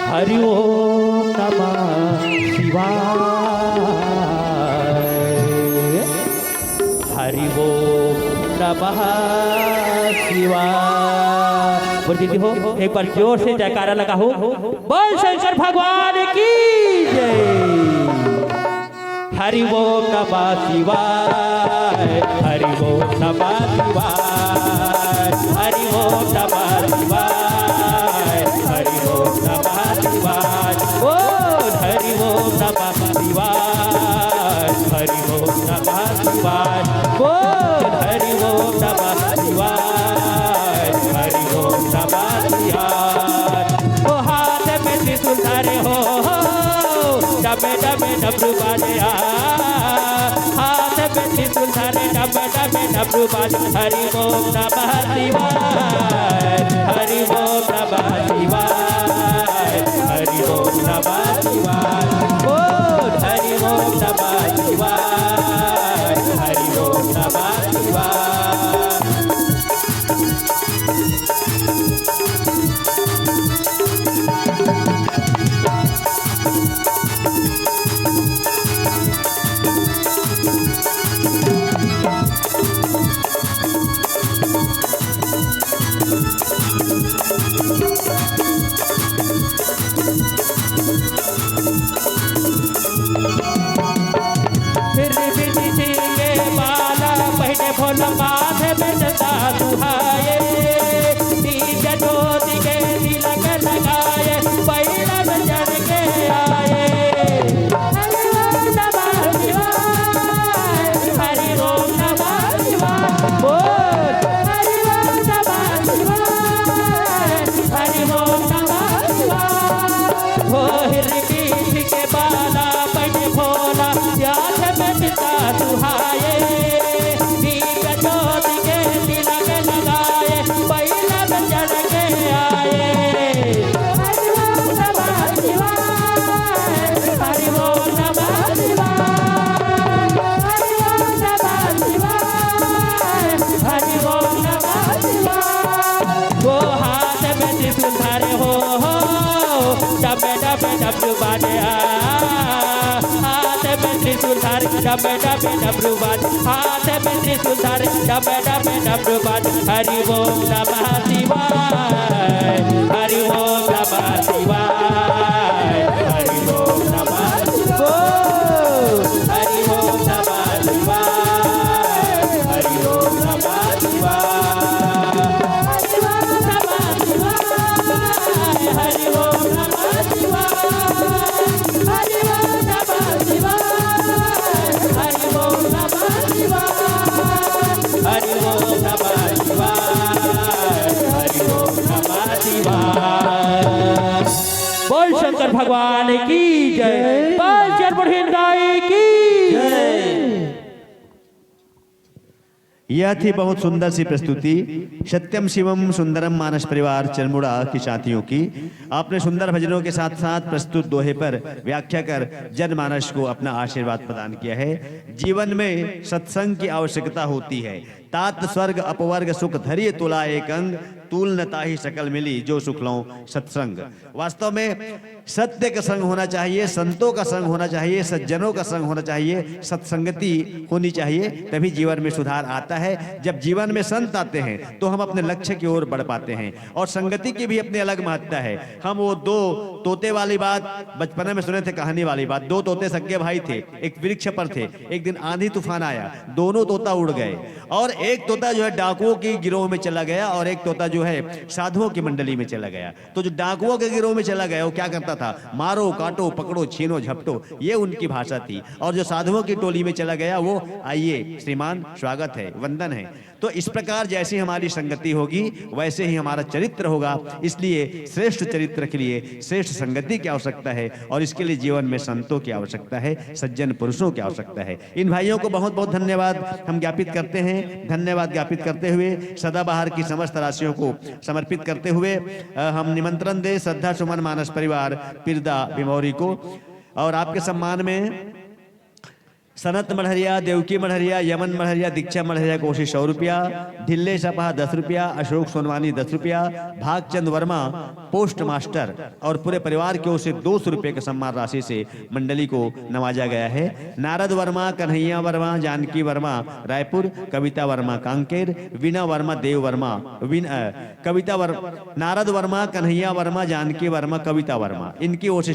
हरि ओम नमः शिवाय। हरि ओम नमः शिवाय। बोल दीदी हो, एक बार जोर से जयकारा लगा हो। बोल शंकर भगवान की जय। हरि ओम नमः शिवाय। हरि ओम नमः शिवाय। हरि ओम नमः शिवाय। हरि ओम नमः शिवाय। बोल हरि ओम नमः शिवाय। हरि ओम नमः शिवाय। बोल हरि ओम नमः शिवाय। हरि ओम नमः शिवाय। ओ हाथ में त्रिशूल धारे हो, डबे डबे डबरू बाजे। हाथ में त्रिशूल धारे, डबे डबे डबरू बाजे। हरि ओम नमः शिवाय। हरि ओम नमः शिवाय। हरि ओम नमः शिवाय। बोल हरि ओम नमः शिवाय। हरि ओम नमः शिवाय। फिर बिजली के माला पहने भोला माथे में सदा सुहाए। बीज ज्योति के तिलक लगाए, पैरा में चढ़ के आए। हरि ओम नमः शिवाय। हरि ओम नमः शिवाय। बोल हरि ओम नमः शिवाय। हरि ओम नमः शिवाय। हो हिरणी के बाला पहने भोला याद में पिता सुहाए। दीप ज्योति के तिलक लगाए, पैला में चढ़ के आए। हरि ओम नमः शिवाय। हरि ओम नमः शिवाय। हरि ओम नमः शिवाय। हरि ओम नमः शिवाय। वो हाथ में त्रिशूल धारे हो, डबे डबे डबरू बाजे। हाथ में त्रिशूल धारे, डबे डबे डबरू बाजे। हाथ में त्रिशूल धारे, डबे डबे डबरू बाजे। हरि ओम नमः शिवाय। हरि ओम नमः शिवाय। हरि ओम नमः शिवाय। हरि ओम नमः शिवाय। हरि ओम नमः शिवाय। हरि ओम नमः शिवाय। हरि ओम नमः शिवाय। हरि ओम नमः शिवाय। हरि ओम नमः शिवाय। हरि ओम नमः शिवाय। हरि ओम नमः शिवाय। बोल शंकर भगवान की जय। बोल जरमुढ़ी गाय की जय। यह थी बहुत सुंदर सी प्रस्तुति सत्यम शिवम सुंदरम मानस परिवार चरमुड़ा की साथियों की। आपने सुंदर भजनों के साथ साथ प्रस्तुत दोहे पर व्याख्या कर जनमानस को अपना आशीर्वाद प्रदान किया है। जीवन में सत्संग की आवश्यकता होती है। तात स्वर्ग अपवर्ग सुख धरिय तुला एक अंग, तूल न ताहि सकल मिली जो सुख लो सत्संग। वास्तव में सत्य का संग होना चाहिए, संतों का संग होना चाहिए, सज्जनों का संग होना चाहिए, सत्संगति होनी चाहिए, तभी जीवन में सुधार आता है। जब जीवन में संत आते हैं तो हम अपने लक्ष्य की ओर बढ़ पाते हैं। और संगति की भी अपनी अलग महत्ता है। हम वो दो तोते वाली बात बचपन में सुने थे, कहानी वाली बात। दो तोते सगे भाई थे, एक वृक्ष पर थे। एक दिन आंधी तूफान आया, दोनों तोता उड़ गए। और एक तोता जो है डाकुओं की गिरोह में चला गया, और एक तोता जो है साधुओं की मंडली में चला गया। तो जो डाकुओं के गिरोह में चला गया वो क्या करता था, मारो काटो पकड़ो छीनो झपटो, ये उनकी भाषा थी। और जो साधुओं की टोली में चला गया वो आइए श्रीमान स्वागत है वंदन है। तो इस प्रकार जैसी हमारी संगति होगी वैसे ही हमारा चरित्र होगा। इसलिए श्रेष्ठ चरित्र के लिए श्रेष्ठ संगति की आवश्यकता है, और इसके लिए जीवन में संतों की आवश्यकता है, सज्जन पुरुषों की आवश्यकता है। इन भाइयों को बहुत बहुत धन्यवाद हम ज्ञापित करते हैं। धन्यवाद ज्ञापित करते हुए सदाबहार की समस्त राशियों को समर्पित करते हुए हम निमंत्रण दे श्रद्धा सुमन मानस परिवार पिरदा बिमौरी को। और आपके सम्मान में सनत मढ़रिया, देवकी मढ़रिया, यमन मढ़रिया, दीक्षा मढ़रिया को 100 रुपया, ढिल्ले सपा 10 रुपया, अशोक सोनवानी 10 रुपया, भागचंद वर्मा पोस्ट मास्टर और पूरे परिवार की ओर से 200 रुपये के सम्मान राशि से मंडली को नवाजा गया है। नारद वर्मा, कन्हैया वर्मा, जानकी वर्मा रायपुर, कविता वर्मा कांकेर, वीना वर्मा, देव वर्मा, नारद वर्मा, कन्हैया वर्मा, जानकी वर्मा, कविता वर्मा, इनकी ओर से